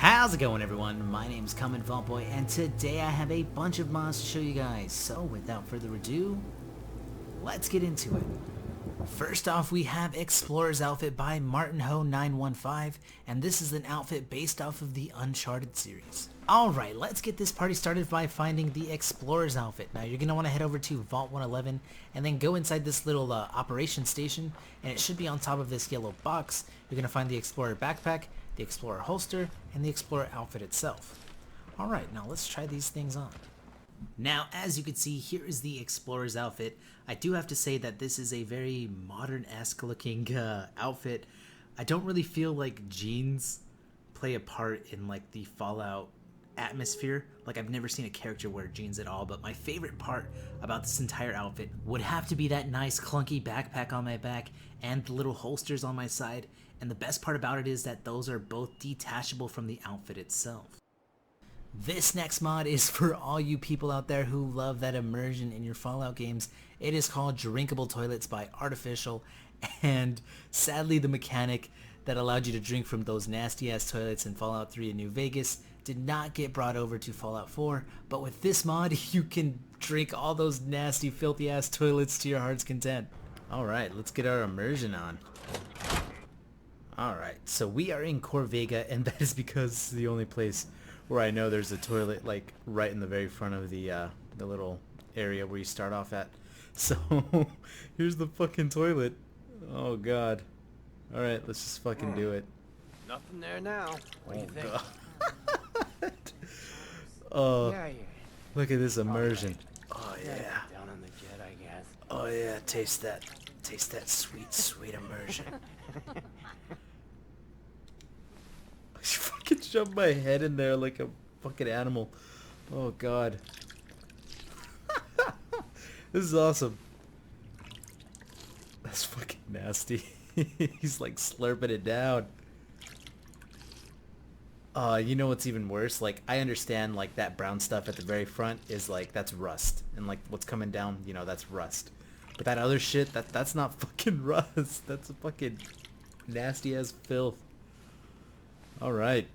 How's it going, everyone? My name is Common Vault Boy, and today I have a bunch of mods to show you guys. So without further ado, let's get into it. First off, we have Explorer's Outfit by MartinHo915, and this is an outfit based off of the Uncharted series. Alright, let's get this party started by finding the Explorer's Outfit. Now you're going to want to head over to Vault 111 and then go inside this little operation station, and it should be on top of this yellow box. You're going to find the Explorer backpack, the Explorer holster, and the Explorer outfit itself. Alright, now let's try these things on. Now, as you can see, here is the Explorer's outfit. I do have to say that this is a very modern-esque looking outfit. I don't really feel like jeans play a part in like the Fallout atmosphere. Like, I've never seen a character wear jeans at all, but my favorite part about this entire outfit would have to be that nice clunky backpack on my back and the little holsters on my side. And the best part about it is that those are both detachable from the outfit itself. This next mod is for all you people out there who love that immersion in your Fallout games. It is called Drinkable Toilets by Artificial, and sadly the mechanic that allowed you to drink from those nasty ass toilets in Fallout 3 in New Vegas did not get brought over to Fallout 4, but with this mod you can drink all those nasty filthy ass toilets to your heart's content. Alright, let's get our immersion on. Alright, so we are in Corvega, and that is because it's the only place where I know there's a toilet, like right in the very front of the little area where you start off at. So here's the fucking toilet. Oh god. Alright, let's just fucking do it. Nothing there now. What do you think? God. Oh, Yeah. look at this immersion. Oh Yeah, yeah. down on the jet, I guess. Oh yeah, taste that sweet, sweet immersion. I fucking shoved my head in there like a fucking animal. Oh god. This is awesome. That's fucking nasty. He's like slurping it down. You know what's even worse? Like, I understand like that brown stuff at the very front is like, that's rust. And like what's coming down, you know, that's rust. But that other shit, that's not fucking rust. That's a fucking nasty ass filth. Alright.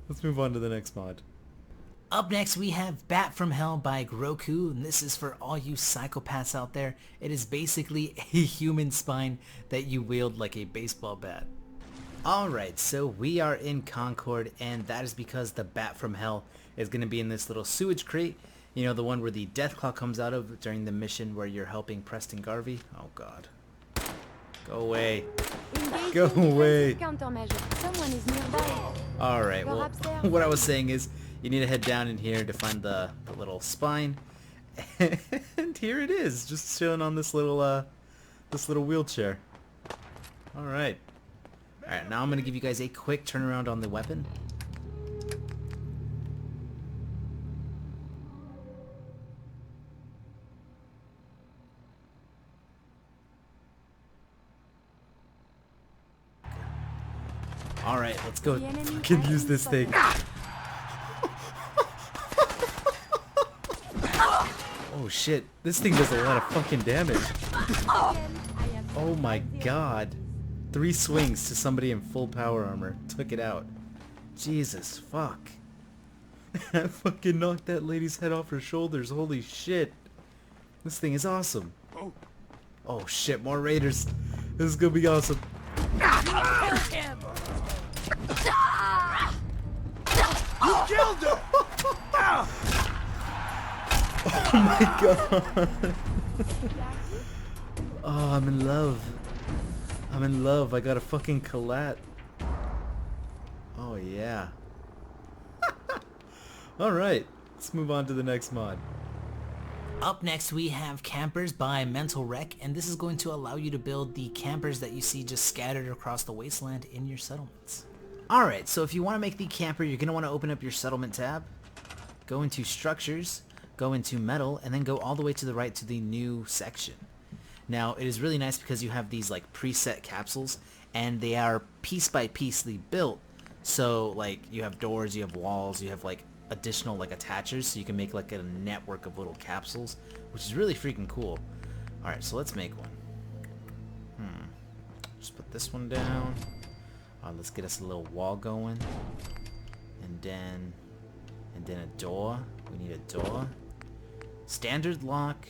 Let's move on to the next mod. Up next we have Bat from Hell by Groku, and this is for all you psychopaths out there. It is basically a human spine that you wield like a baseball bat. Alright, so we are in Concord, and that is because the Bat from Hell is going to be in this little sewage crate. You know, the one where the Deathclaw comes out of during the mission where you're helping Preston Garvey. Oh god. Go away. Go away. Alright, well, what I was saying is you need to head down in here to find the little spine. And here it is, just chilling on this little wheelchair. Alright. Alright, now I'm going to give you guys a quick turnaround on the weapon. Alright, let's go fucking use this thing. Oh shit, this thing does a lot of fucking damage. Oh my god. 3 swings to somebody in full power armor. Took it out. Jesus, fuck. I fucking knocked that lady's head off her shoulders. Holy shit. This thing is awesome. Oh shit, more raiders. This is gonna be awesome. You killed him! Oh my god. Oh, I'm in love. I'm in love. I got a fucking collat. Oh yeah. Alright, let's move on to the next mod. Up next we have Campers by Mental Wreck, and this is going to allow you to build the campers that you see just scattered across the wasteland in your settlements. Alright, so if you want to make the camper, you're going to want to open up your settlement tab, go into structures, go into metal, and then go all the way to the right to the new section. Now, it is really nice because you have these like preset capsules, and they are piece by piecely built. So like you have doors, you have walls, you have like additional like attachers, so you can make like a network of little capsules, which is really freaking cool. Alright, so let's make one. Just put this one down. Let's get us a little wall going. And then a door. We need a door. Standard lock,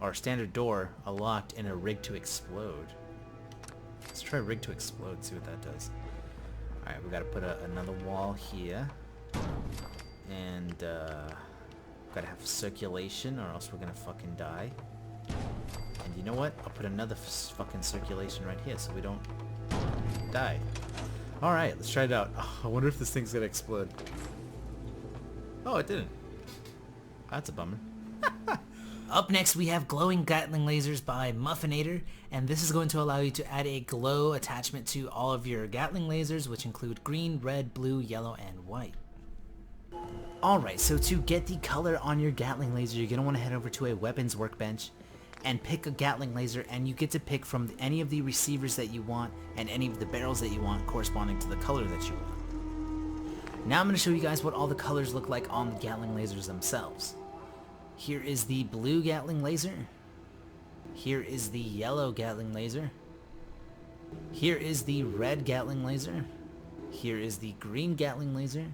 or standard door, a locked, and a rig to explode. Let's try rig to explode, see what that does. Alright, we gotta put another wall here. And, gotta have circulation, or else we're gonna fucking die. And you know what? I'll put another fucking circulation right here, so we don't die. Alright, let's try it out. Oh, I wonder if this thing's gonna explode. Oh, it didn't. That's a bummer. Up next, we have glowing Gatling lasers by Muffinator, and this is going to allow you to add a glow attachment to all of your Gatling lasers, which include green, red, blue, yellow, and white. Alright, so to get the color on your Gatling laser, you're going to want to head over to a weapons workbench and pick a Gatling laser, and you get to pick from any of the receivers that you want and any of the barrels that you want corresponding to the color that you want. Now I'm going to show you guys what all the colors look like on the Gatling lasers themselves. Here is the blue Gatling laser. Here is the yellow Gatling laser. Here is the red Gatling laser. Here is the green Gatling laser.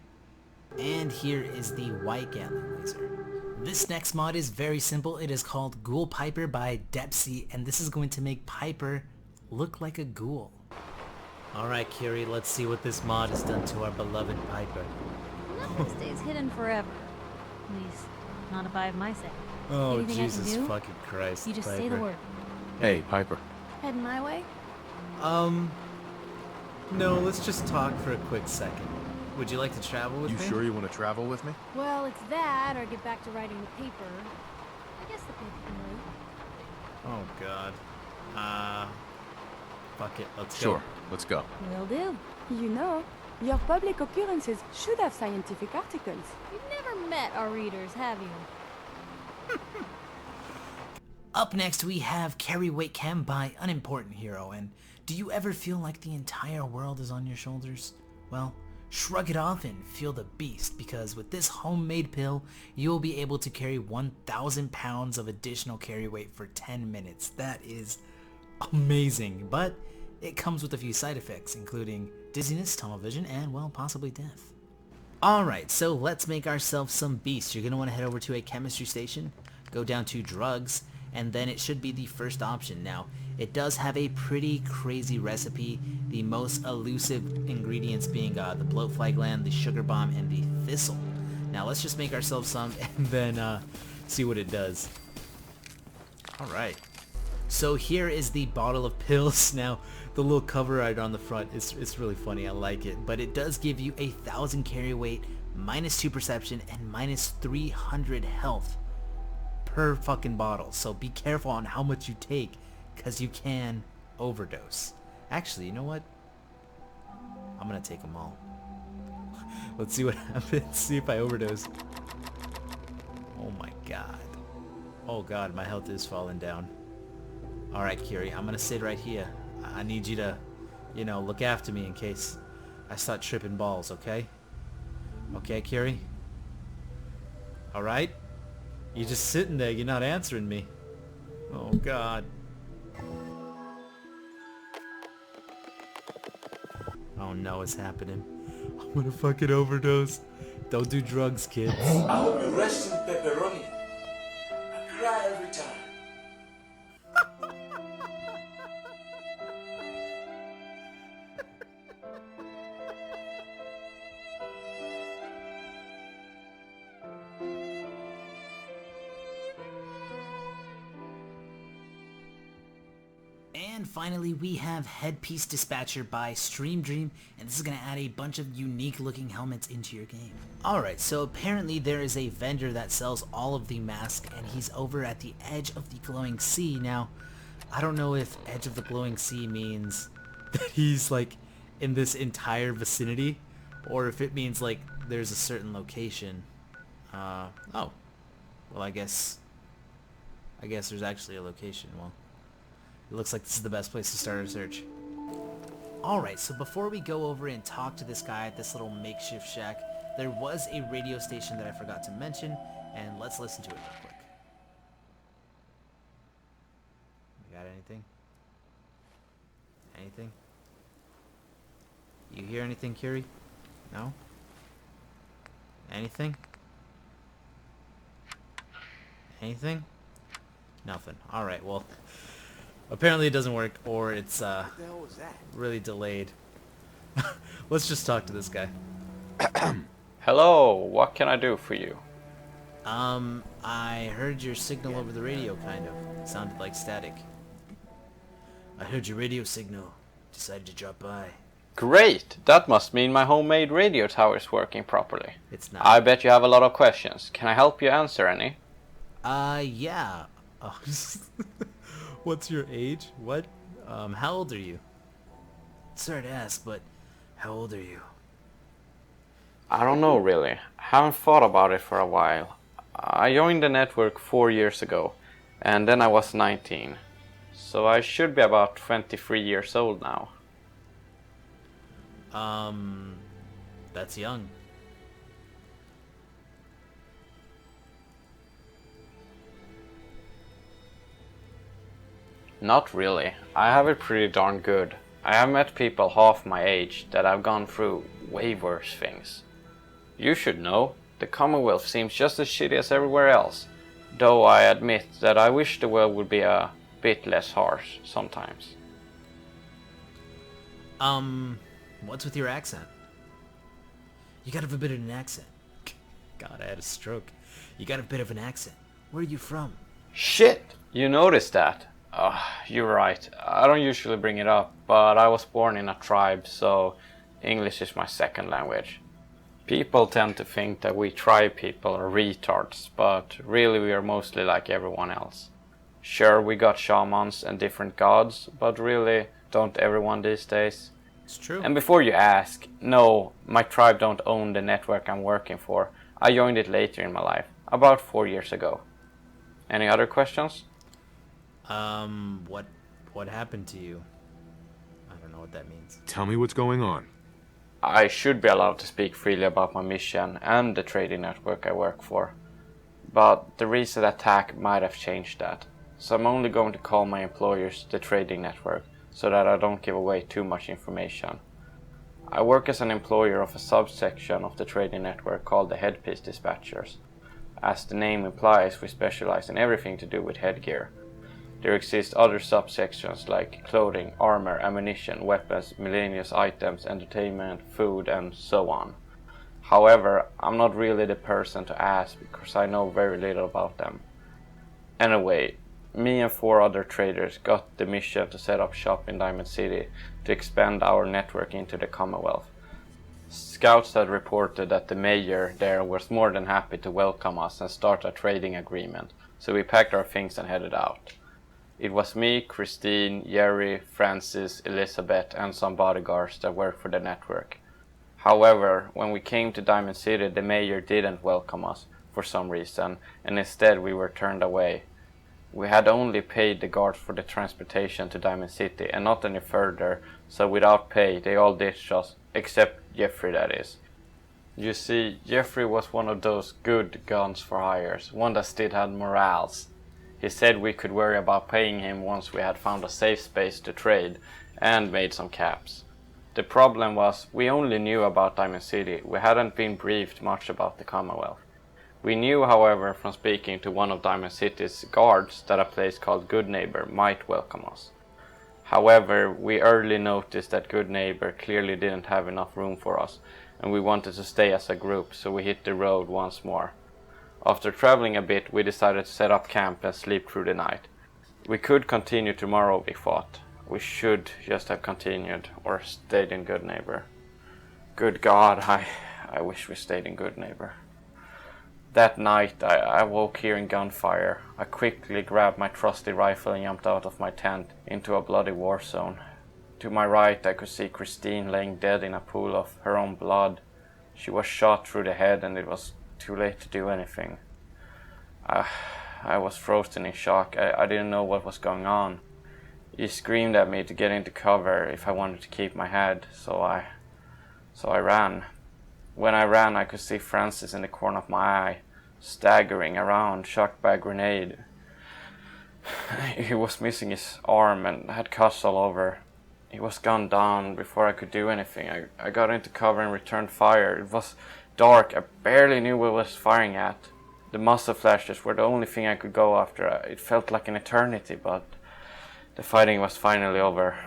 And here is the white Gatling laser. This next mod is very simple. It is called Ghoul Piper by Depsy, and this is going to make Piper look like a ghoul. Alright, Kiri, let's see what this mod has done to our beloved Piper. Nothing stays hidden forever. At least, not if I have my say. Oh, Anything Jesus I can do? fucking Christ, You just Piper. say the word. Hey, Piper. Heading my way? No, let's just talk for a quick second. Would you like to travel with You me? sure you want to travel with me? Well, it's that, or get back to writing the paper. I guess the paper can wait. Oh, God. Fuck it, let's go. Sure, let's go. Will do. You know, your public appearances should have scientific articles. You've never met our readers, have you? Up next, we have Carry Weight Chem by Unimportant Hero, and do you ever feel like the entire world is on your shoulders? Well, shrug it off and feel the beast, because with this homemade pill, you'll be able to carry 1,000 pounds of additional carry weight for 10 minutes. That is amazing, but it comes with a few side effects, including dizziness, tunnel vision, and, well, possibly death. Alright, so let's make ourselves some beasts. You're going to want to head over to a chemistry station, go down to drugs, and then it should be the first option. Now, it does have a pretty crazy recipe, the most elusive ingredients being the bloatfly gland, the sugar bomb, and the thistle. Now, let's just make ourselves some and then see what it does. Alright. So here is the bottle of pills. Now, the little cover art on the front, it's really funny, I like it. But it does give you 1,000 carry weight, -2 perception, and -300 health per fucking bottle. So be careful on how much you take, because you can overdose. Actually, you know what? I'm gonna take them all. Let's see what happens, see if I overdose. Oh my god. Oh god, my health is falling down. Alright, Kiri, I'm gonna sit right here. I need you to, you know, look after me in case I start tripping balls, okay? Okay, Kiri? Alright? You're just sitting there, you're not answering me. Oh god. Oh no, it's happening. I'm gonna fucking overdose. Don't do drugs, kids. I hope you rest in pepperoni. I cry every time. And finally, we have Headpiece Dispatcher by Stream Dream, and this is going to add a bunch of unique looking helmets into your game. Alright, so apparently there is a vendor that sells all of the masks, and he's over at the edge of the glowing sea. Now, I don't know if edge of the glowing sea means that he's like in this entire vicinity, or if it means like there's a certain location. Oh. Well, I guess there's actually a location. Well, it looks like this is the best place to start a search. Alright, so before we go over and talk to this guy at this little makeshift shack, there was a radio station that I forgot to mention, and let's listen to it real quick. You got anything? Anything? You hear anything, Curie? No? Anything? Anything? Nothing. Alright, well, apparently it doesn't work, or it's What the hell was that? really delayed. Let's just talk to this guy. Hello, what can I do for you? I heard your signal over the radio, kind of. It sounded like static. I heard your radio signal. Decided to drop by. Great! That must mean my homemade radio tower is working properly. It's not. I bet you have a lot of questions. Can I help you answer any? Yeah. Oh, what's your age? What? How old are you? Sorry to ask, but how old are you? I don't know really. Haven't thought about it for a while. I joined the network 4 years ago, and then I was 19. So I should be about 23 years old now. That's young. Not really. I have it pretty darn good. I have met people half my age that have gone through way worse things. You should know, the Commonwealth seems just as shitty as everywhere else, though I admit that I wish the world would be a bit less harsh sometimes. What's with your accent? You got a bit of an accent. God, I had a stroke. You got a bit of an accent. Where are you from? Shit! You noticed that? You're right. I don't usually bring it up, but I was born in a tribe, so English is my second language. People tend to think that we tribe people are retards, but really we are mostly like everyone else. Sure, we got shamans and different gods, but really, don't everyone these days? It's true. And before you ask, no, my tribe don't own the network I'm working for. I joined it later in my life, about 4 years ago. Any other questions? What happened to you? I don't know what that means. Tell me what's going on. I should be allowed to speak freely about my mission and the trading network I work for. But the recent attack might have changed that. So I'm only going to call my employers the trading network, so that I don't give away too much information. I work as an employer of a subsection of the trading network called the Headpiece Dispatchers. As the name implies, we specialize in everything to do with headgear. There exist other subsections like clothing, armor, ammunition, weapons, miscellaneous items, entertainment, food, and so on. However, I'm not really the person to ask because I know very little about them. Anyway, me and 4 other traders got the mission to set up shop in Diamond City to expand our network into the Commonwealth. Scouts had reported that the mayor there was more than happy to welcome us and start a trading agreement, so we packed our things and headed out. It was me, Christine, Jerry, Francis, Elizabeth, and some bodyguards that worked for the network. However, when we came to Diamond City, the mayor didn't welcome us for some reason, and instead we were turned away. We had only paid the guards for the transportation to Diamond City and not any further, so without pay they all ditched us, except Jeffrey, that is. You see, Jeffrey was one of those good guns for hires, one that still had morals. He said we could worry about paying him once we had found a safe space to trade and made some caps. The problem was, we only knew about Diamond City, we hadn't been briefed much about the Commonwealth. We knew, however, from speaking to one of Diamond City's guards that a place called Good Neighbor might welcome us. However, we early noticed that Good Neighbor clearly didn't have enough room for us, and we wanted to stay as a group, so we hit the road once more. After traveling a bit, we decided to set up camp and sleep through the night. We could continue tomorrow, we thought. We should just have continued, or stayed in Good Neighbor. Good God, I wish we stayed in Good Neighbor. That night, I woke hearing gunfire. I quickly grabbed my trusty rifle and jumped out of my tent into a bloody war zone. To my right, I could see Christine laying dead in a pool of her own blood. She was shot through the head and it was too late to do anything. I was frozen in shock. I didn't know what was going on. He screamed at me to get into cover if I wanted to keep my head, so I ran. When I ran, I could see Francis in the corner of my eye, staggering around, shocked by a grenade. He was missing his arm and had cuts all over. He was gunned down before I could do anything. I got into cover and returned fire. It was dark. I barely knew what I was firing at. The muzzle flashes were the only thing I could go after. It felt like an eternity, but the fighting was finally over.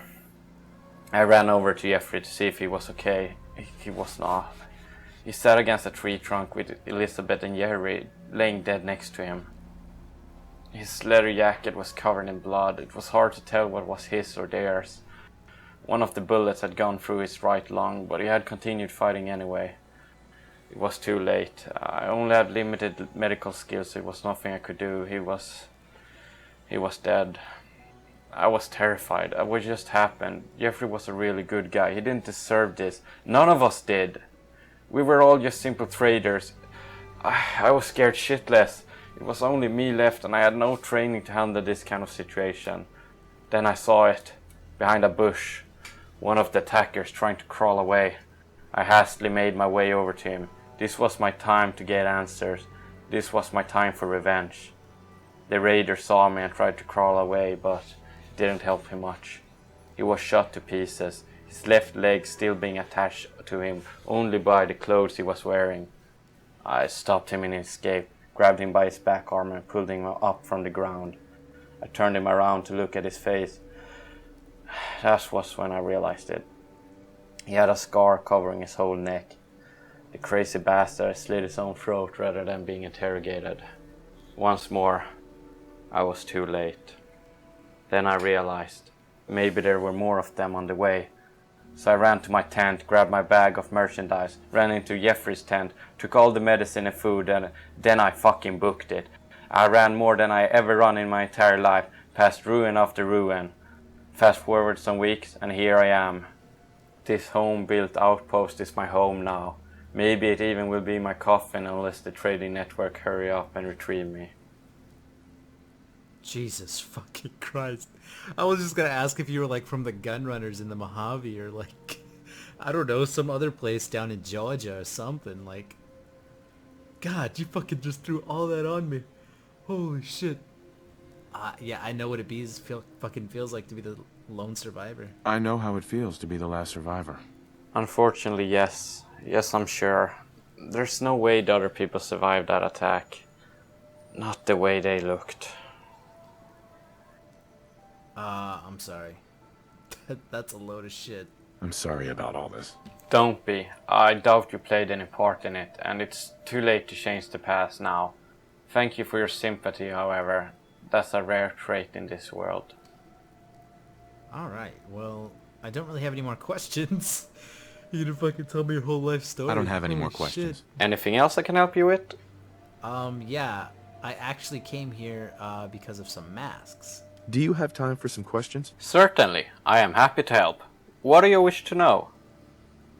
I ran over to Jeffrey to see if he was okay. He was not. He sat against a tree trunk with Elizabeth and Jerry laying dead next to him. His leather jacket was covered in blood. It was hard to tell what was his or theirs. One of the bullets had gone through his right lung, but he had continued fighting anyway. It was too late. I only had limited medical skills. It was nothing I could do. He was dead. I was terrified. What just happened? Jeffrey was a really good guy. He didn't deserve this. None of us did. We were all just simple traders. I was scared shitless. It was only me left and I had no training to handle this kind of situation. Then I saw it. Behind a bush. One of the attackers trying to crawl away. I hastily made my way over to him. This was my time to get answers. This was my time for revenge. The raider saw me and tried to crawl away, but it didn't help him much. He was shot to pieces, his left leg still being attached to him only by the clothes he was wearing. I stopped him in his escape, grabbed him by his back arm and pulled him up from the ground. I turned him around to look at his face. That was when I realized it. He had a scar covering his whole neck. The crazy bastard slit his own throat rather than being interrogated. Once more, I was too late. Then I realized maybe there were more of them on the way. So I ran to my tent, grabbed my bag of merchandise, ran into Jeffrey's tent, took all the medicine and food, and then I fucking booked it. I ran more than I ever run in my entire life, past ruin after ruin. Fast forward some weeks and here I am. This home-built outpost is my home now. Maybe it even will be my coffin unless the trading network hurry up and retrieve me. Jesus fucking Christ. I was just gonna ask if you were like from the gun runners in the Mojave or like, I don't know, some other place down in Georgia or something. Like, God, you fucking just threw all that on me. Holy shit. Yeah, I know what it fucking feels like to be the lone survivor. I know how it feels to be the last survivor. Unfortunately, yes. Yes, I'm sure. There's no way the other people survived that attack. Not the way they looked. I'm sorry. That's a load of shit. I'm sorry about all this. Don't be. I doubt you played any part in it, and it's too late to change the past now. Thank you for your sympathy, however. That's a rare trait in this world. Alright, well, I don't really have any more questions. You gonna fucking tell me your whole life story? I don't have any Holy more questions. shit. Anything else I can help you with? Yeah. I actually came here, because of some masks. Do you have time for some questions? Certainly. I am happy to help. What do you wish to know?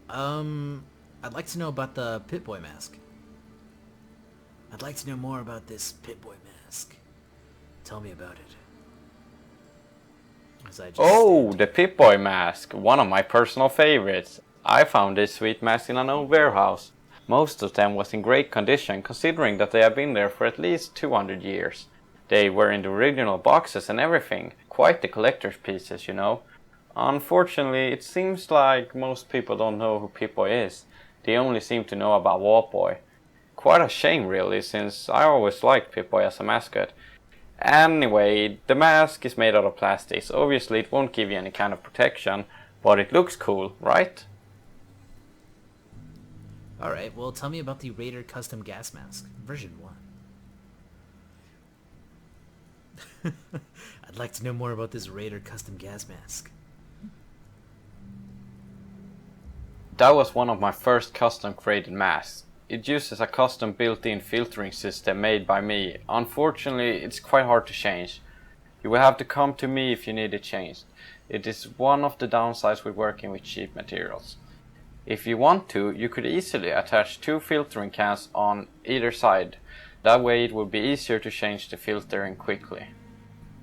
I'd like to know about the Pip-Boy mask. I'd like to know more about this Pip-Boy mask. Tell me about it. As I just Oh, did. the Pip-Boy mask. One of my personal favorites. I found this sweet mask in an old warehouse. Most of them was in great condition considering that they have been there for at least 200 years. They were in the original boxes and everything. Quite the collector's pieces, you know. Unfortunately, it seems like most people don't know who Pip-Boy is. They only seem to know about Warp-Boy. Quite a shame really, since I always liked Pip-Boy as a mascot. Anyway, the mask is made out of plastic, so obviously it won't give you any kind of protection, but it looks cool, right? Alright, well tell me about the Raider Custom Gas Mask, version 1. I'd like to know more about this Raider Custom Gas Mask. That was one of my first custom created masks. It uses a custom built-in filtering system made by me. Unfortunately, it's quite hard to change. You will have to come to me if you need it changed. It is one of the downsides with working with cheap materials. If you want to, you could easily attach 2 filtering cans on either side. That way it will be easier to change the filtering quickly.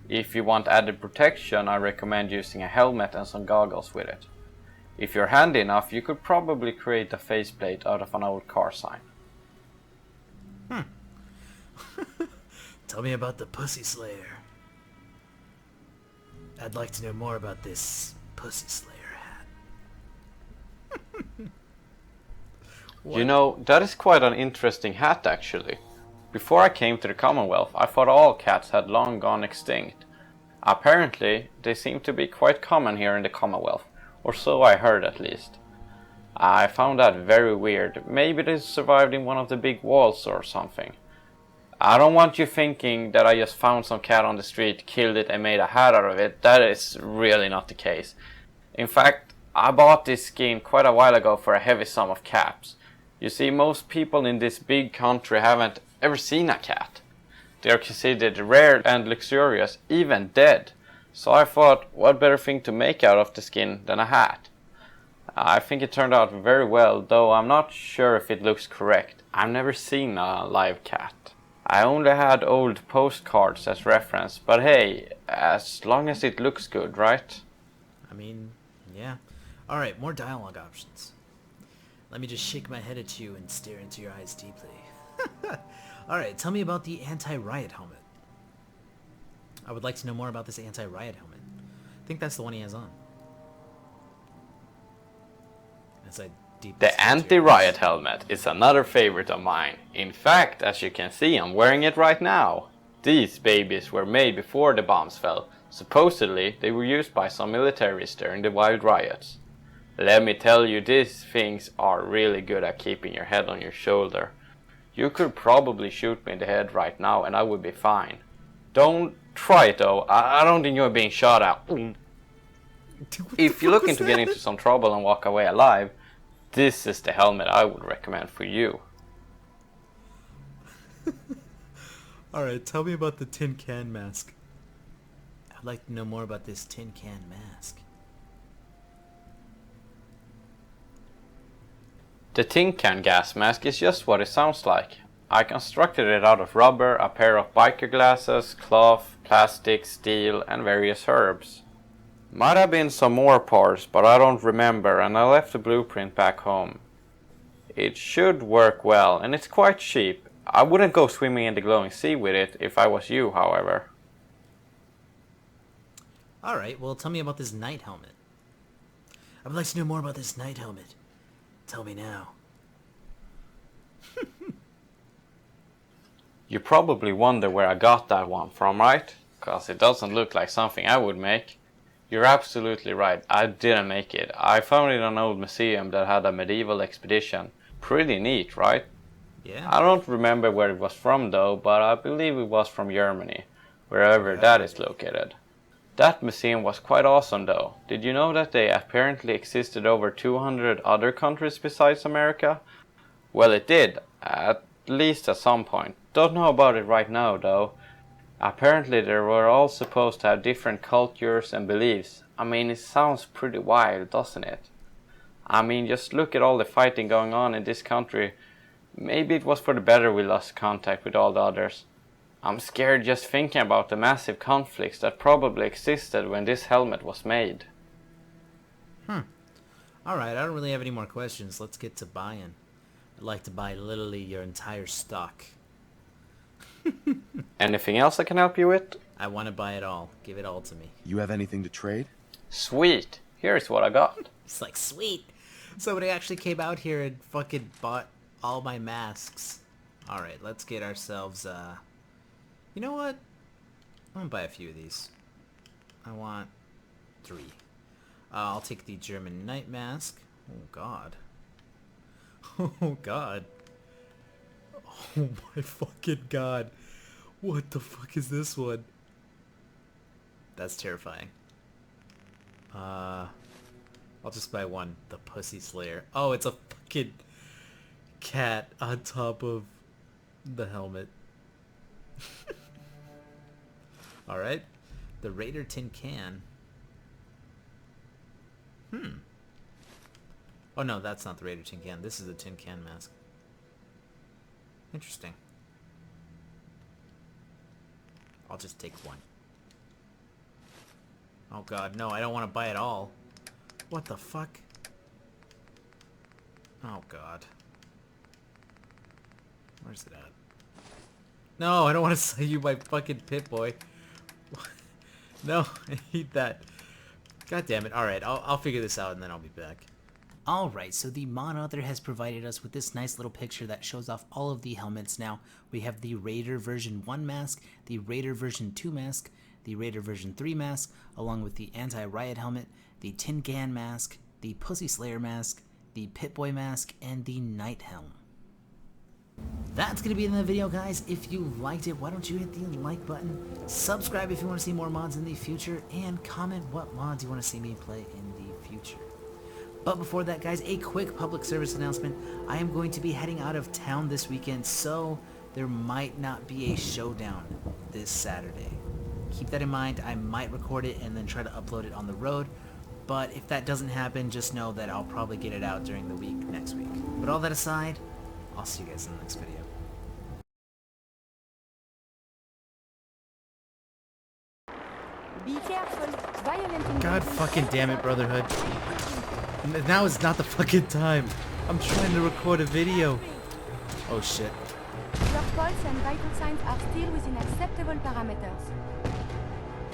If you want added protection, I recommend using a helmet and some goggles with it. If you're handy enough, you could probably create a faceplate out of an old car sign. Tell me about the Pussy Slayer. I'd like to know more about this Pussy Slayer hat. You know, that is quite an interesting hat actually. Before I came to the Commonwealth, I thought all cats had long gone extinct. Apparently, they seem to be quite common here in the Commonwealth, or so I heard at least. I found that very weird. Maybe they survived in one of the big wars or something. I don't want you thinking that I just found some cat on the street, killed it and made a hat out of it. That is really not the case. In fact, I bought this skin quite a while ago for a heavy sum of caps. You see, most people in this big country haven't ever seen a cat. They are considered rare and luxurious, even dead. So I thought, what better thing to make out of the skin than a hat? I think it turned out very well, though I'm not sure if it looks correct. I've never seen a live cat. I only had old postcards as reference, but hey, as long as it looks good, right? I mean, yeah. Alright, more dialogue options. Let me just shake my head at you and stare into your eyes deeply. Alright, tell me about the anti-riot helmet. I would like to know more about this anti-riot helmet. I think that's the one he has on. As I deep The anti-riot helmet is another favorite of mine. In fact, as you can see, I'm wearing it right now. These babies were made before the bombs fell. Supposedly, they were used by some militaries during the wild riots. Let me tell you, these things are really good at keeping your head on your shoulder. You could probably shoot me in the head right now and I would be fine. Don't try it though, I don't enjoy being shot at. If you're looking to get into some trouble and walk away alive, this is the helmet I would recommend for you. Alright, tell me about the tin can mask. I'd like to know more about this tin can mask. The tin can gas mask is just what it sounds like. I constructed it out of rubber, a pair of biker glasses, cloth, plastic, steel and various herbs. Might have been some more parts, but I don't remember and I left the blueprint back home. It should work well and it's quite cheap. I wouldn't go swimming in the glowing sea with it if I was you, however. Alright, well tell me about this night helmet. I would like to know more about this night helmet. Tell me now. You probably wonder where I got that one from, right? Cause it doesn't look like something I would make. You're absolutely right, I didn't make it. I found it in an old museum that had a medieval expedition. Pretty neat, right? Yeah. I don't remember where it was from though, but I believe it was from Germany, wherever that is located. That museum was quite awesome though. Did you know that they apparently existed over 200 other countries besides America? Well, it did, at least at some point. Don't know about it right now though. Apparently they were all supposed to have different cultures and beliefs. I mean, it sounds pretty wild, doesn't it? I mean, just look at all the fighting going on in this country. Maybe it was for the better we lost contact with all the others. I'm scared just thinking about the massive conflicts that probably existed when this helmet was made. Alright, I don't really have any more questions. Let's get to buying. I'd like to buy literally your entire stock. Anything else I can help you with? I want to buy it all. Give it all to me. You have anything to trade? Sweet. Here's what I got. It's like, sweet. Somebody actually came out here and fucking bought all my masks. Alright, let's get ourselves, you know what? I'm gonna buy a few of these. I want 3. I'll take the German night mask. Oh god. Oh god. Oh my fucking god. What the fuck is this one? That's terrifying. I'll just buy one. The Pussy Slayer. Oh, it's a fucking cat on top of the helmet. Alright. The Raider tin can. Oh no, that's not the Raider tin can. This is the tin can mask. Interesting. I'll just take one. Oh god, no, I don't want to buy it all. What the fuck? Oh god. Where's it at? No, I don't want to sell you my fucking Pit-Boy. No, I hate that. God damn it. Alright, I'll figure this out and then I'll be back. Alright, so the mod author has provided us with this nice little picture that shows off all of the helmets now. We have the Raider version 1 mask, the Raider version 2 mask, the Raider version 3 mask, along with the Anti-Riot helmet, the Tin Can mask, the Pussy Slayer mask, the Pip-Boy mask, and the Night Helm. That's going to be the video, guys. If you liked it, why don't you hit the like button, subscribe if you want to see more mods in the future, and comment what mods you want to see me play in the future. But before that, guys, a quick public service announcement. I am going to be heading out of town this weekend, so there might not be a showdown this Saturday. Keep that in mind. I might record it and then try to upload it on the road, but if that doesn't happen, just know that I'll probably get it out during the week next week. But all that aside, I'll see you guys in the next video. Be careful. Violent God fucking damn it, Brotherhood. Now is not the fucking time. I'm trying to record a video. Oh shit. Your pulse and vital signs are still within acceptable parameters.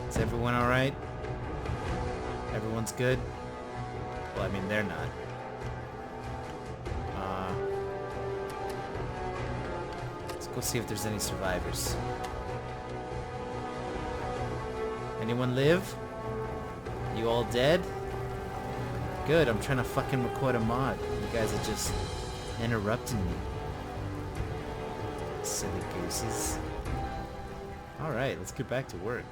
Is everyone alright? Everyone's good? Well, I mean, they're not. Let's go see if there's any survivors. Anyone live? You all dead? Good, I'm trying to fucking record a mod. You guys are just interrupting me. Silly gooses. Alright, let's get back to work.